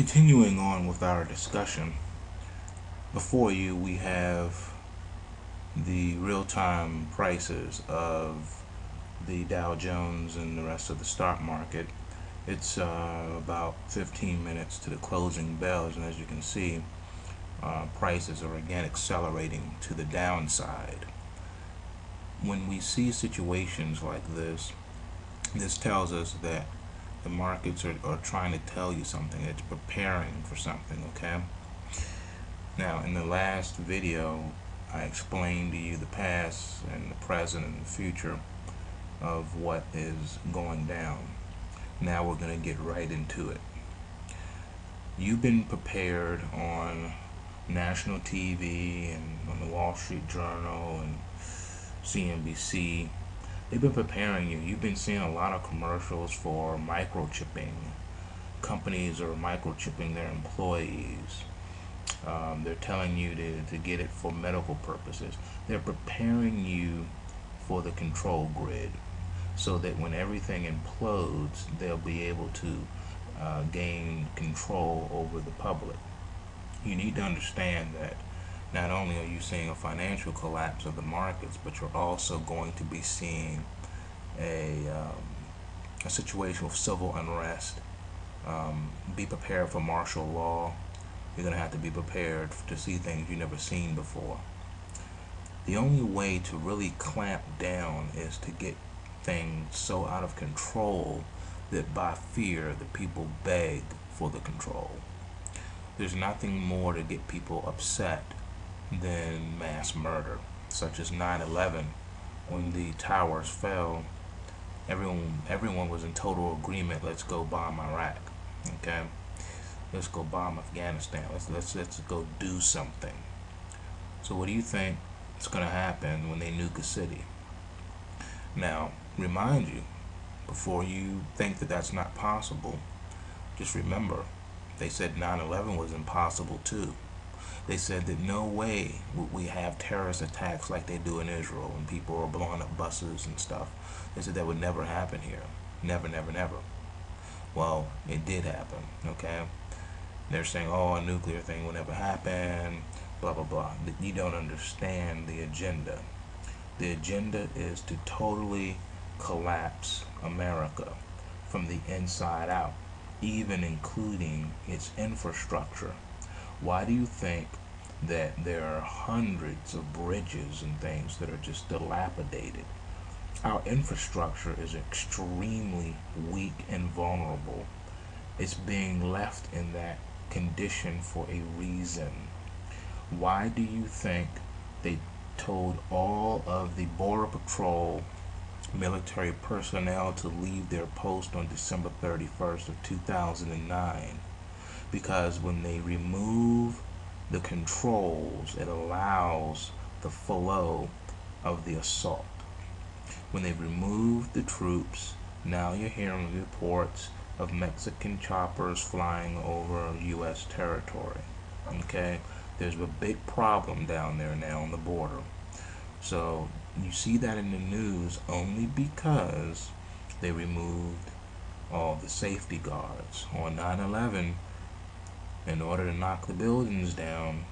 Continuing on with our discussion, before you we have the real-time prices of the Dow Jones and the rest of the stock market. It's about 15 minutes to the closing bells, and as you can see, prices are again accelerating to the downside. When we see situations like this tells us that the markets are trying to tell you something. It's preparing for something, okay? Now, in the last video, I explained to you the past and the present and the future of what is going down. Now we're going to get right into it. You've been prepared on national TV and on the Wall Street Journal and CNBC. They've been preparing you. You've been seeing a lot of commercials for microchipping. Companies are microchipping their employees. They're telling you to get it for medical purposes. They're preparing you for the control grid so that when everything implodes, they'll be able to gain control over the public. You need to understand that not only are you seeing a financial collapse of the markets, but you're also going to be seeing a situation of civil unrest. Be prepared for martial law. You're going to have to be prepared to see things you've never seen before. The only way to really clamp down is to get things so out of control that by fear the people beg for the control. There's nothing more to get people upset than mass murder, such as 9/11. When the towers fell, everyone was in total agreement. Let's go bomb Iraq. Okay, let's go bomb Afghanistan. Let's go do something. So what do you think is going to happen when they nuke a city? Now, remind you, before you think that that's not possible, just remember, they said 9/11 was impossible too. They said that no way would we have terrorist attacks like they do in Israel when people are blowing up buses and stuff. They said that would never happen here. Never, never, never. Well, it did happen, okay? They're saying, oh, a nuclear thing will never happen, blah, blah, blah. You don't understand the agenda. The agenda is to totally collapse America from the inside out, even including its infrastructure. Why do you think that there are hundreds of bridges and things that are just dilapidated? Our infrastructure is extremely weak and vulnerable. It's being left in that condition for a reason. Why do you think they told all of the Border Patrol military personnel to leave their post on December 31st of 2009? Because when they remove the controls, it allows the flow of the assault. When they remove the troops, now you're hearing reports of Mexican choppers flying over U.S. territory. Okay? There's a big problem down there now on the border. So you see that in the news only because they removed all the safety guards. On 9/11, in order to knock the buildings down,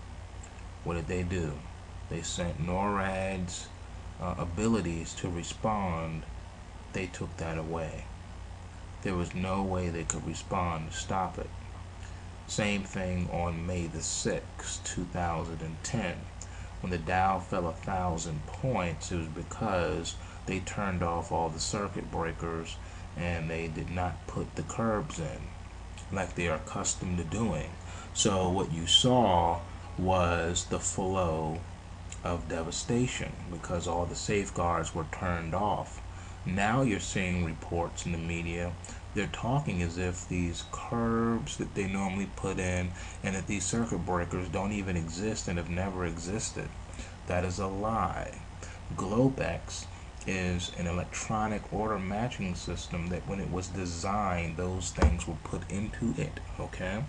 what did they do? They sent NORAD's abilities to respond. They took that away. There was no way they could respond to stop it. Same thing on May the 6th, 2010. When the Dow fell 1,000 points, it was because they turned off all the circuit breakers and they did not put the curbs in like they are accustomed to doing. So what you saw was the flow of devastation because all the safeguards were turned off. Now you're seeing reports in the media. They're talking as if these curbs that they normally put in and that these circuit breakers don't even exist and have never existed. That is a lie. Globex is an electronic order matching system that when it was designed, those things were put into it, okay?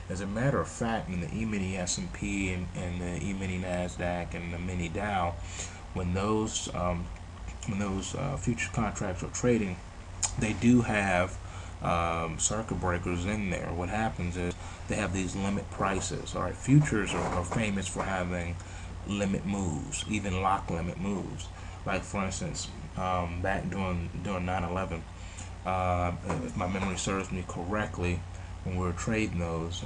As a matter of fact, in the E-mini S&P and the E-mini NASDAQ and the mini Dow, when those future contracts are trading, they do have circuit breakers in there. What happens is they have these limit prices. All right, futures are famous for having limit moves, even lock limit moves. Like for instance, back during 9/11, if my memory serves me correctly, when we were trading those,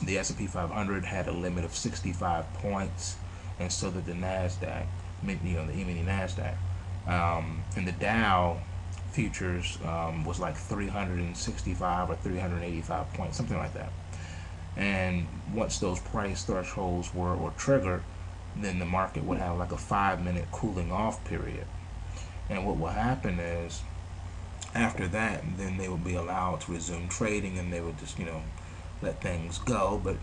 the S&P 500 had a limit of 65 points, and so did the Nasdaq. The E-mini Nasdaq, and the Dow futures was like 365 or 385 points, something like that. And once those price thresholds were triggered, then the market would have like a 5-minute cooling off period. And what will happen is, after that, then they would be allowed to resume trading, and they would just, let things go. But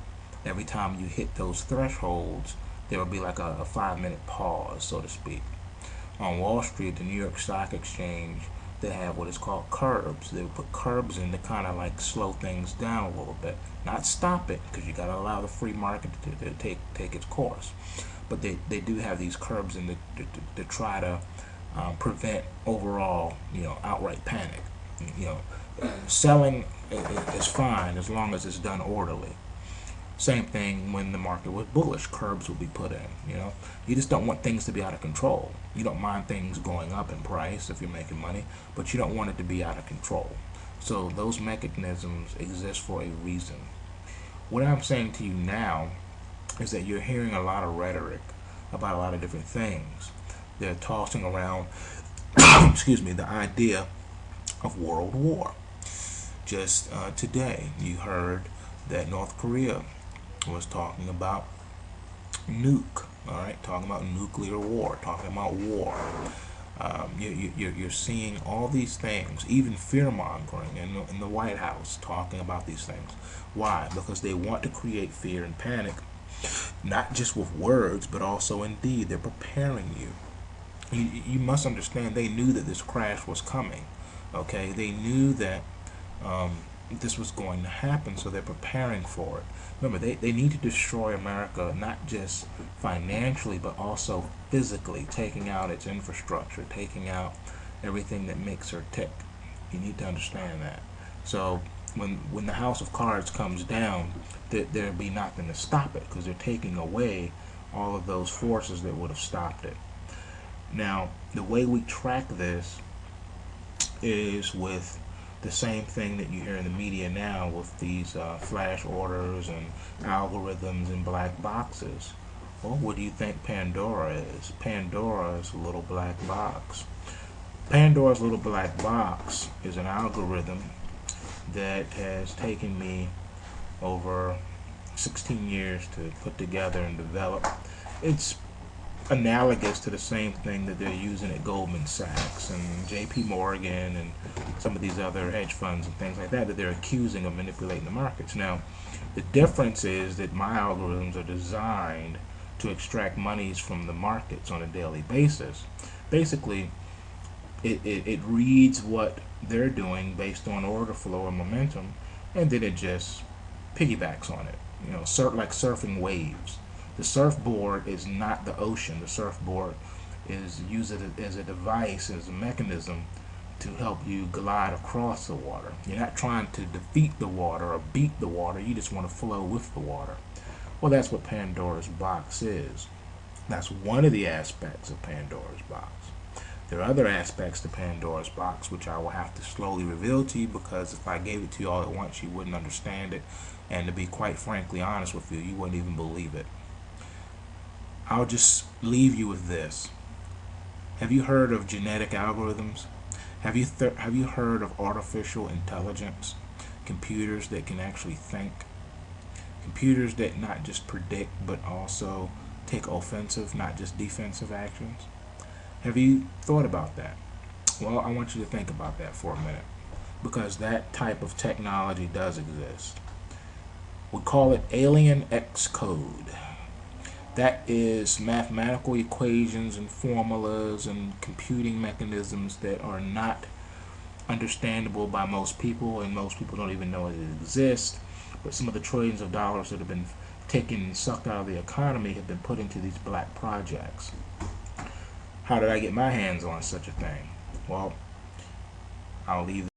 every time you hit those thresholds, there would be like a 5-minute pause, so to speak. On Wall Street, the New York Stock Exchange, they have what is called curbs. They would put curbs in to kind of like slow things down a little bit, not stop it, because you got to allow the free market to take its course. But they do have these curbs in to try to prevent overall, outright panic. Selling is fine as long as it's done orderly. Same thing when the market was bullish, curbs will be put in. You just don't want things to be out of control. You don't mind things going up in price if you're making money, but you don't want it to be out of control. So those mechanisms exist for a reason. What I'm saying to you now is that you're hearing a lot of rhetoric about a lot of different things. They're tossing around excuse me, the idea of world war. Just today you heard that North Korea was talking about nuke, all right, talking about nuclear war, talking about war. You're seeing all these things, even fear-mongering in the White House, talking about these things. Why? Because they want to create fear and panic, not just with words, but also in deed. They're preparing you. You must understand, they knew that this crash was coming. Okay, they knew that this was going to happen, so they're preparing for it. Remember, they need to destroy America, not just financially, but also physically, taking out its infrastructure, taking out everything that makes her tick. You need to understand that. So when the house of cards comes down, there'll be nothing to stop it, because they're taking away all of those forces that would have stopped it. Now, the way we track this is with the same thing that you hear in the media now, with these flash orders and algorithms and black boxes. Well, what do you think Pandora is? Pandora is a little black box. Pandora's little black box is an algorithm that has taken me over 16 years to put together and develop. It's analogous to the same thing that they're using at Goldman Sachs and JP Morgan and some of these other hedge funds and things like that they're accusing of manipulating the markets. Now, the difference is that my algorithms are designed to extract monies from the markets on a daily basis. Basically, it reads what they're doing based on order flow and momentum, and then it just piggybacks on it, like surfing waves. The surfboard is not the ocean. The surfboard is used as a device, as a mechanism to help you glide across the water. You're not trying to defeat the water or beat the water. You just want to flow with the water. Well, that's what Pandora's box is. That's one of the aspects of Pandora's box. There are other aspects to Pandora's box which I will have to slowly reveal to you, because if I gave it to you all at once, you wouldn't understand it. And to be quite frankly honest with you, you wouldn't even believe it. I'll just leave you with this. Have you heard of genetic algorithms? Have you heard of artificial intelligence? Computers that can actually think. Computers that not just predict, but also take offensive, not just defensive actions. Have you thought about that? Well, I want you to think about that for a minute, because that type of technology does exist. We call it alien X code. That is mathematical equations and formulas and computing mechanisms that are not understandable by most people, and most people don't even know it exists. But some of the trillions of dollars that have been taken and sucked out of the economy have been put into these black projects. How did I get my hands on such a thing? Well, I'll leave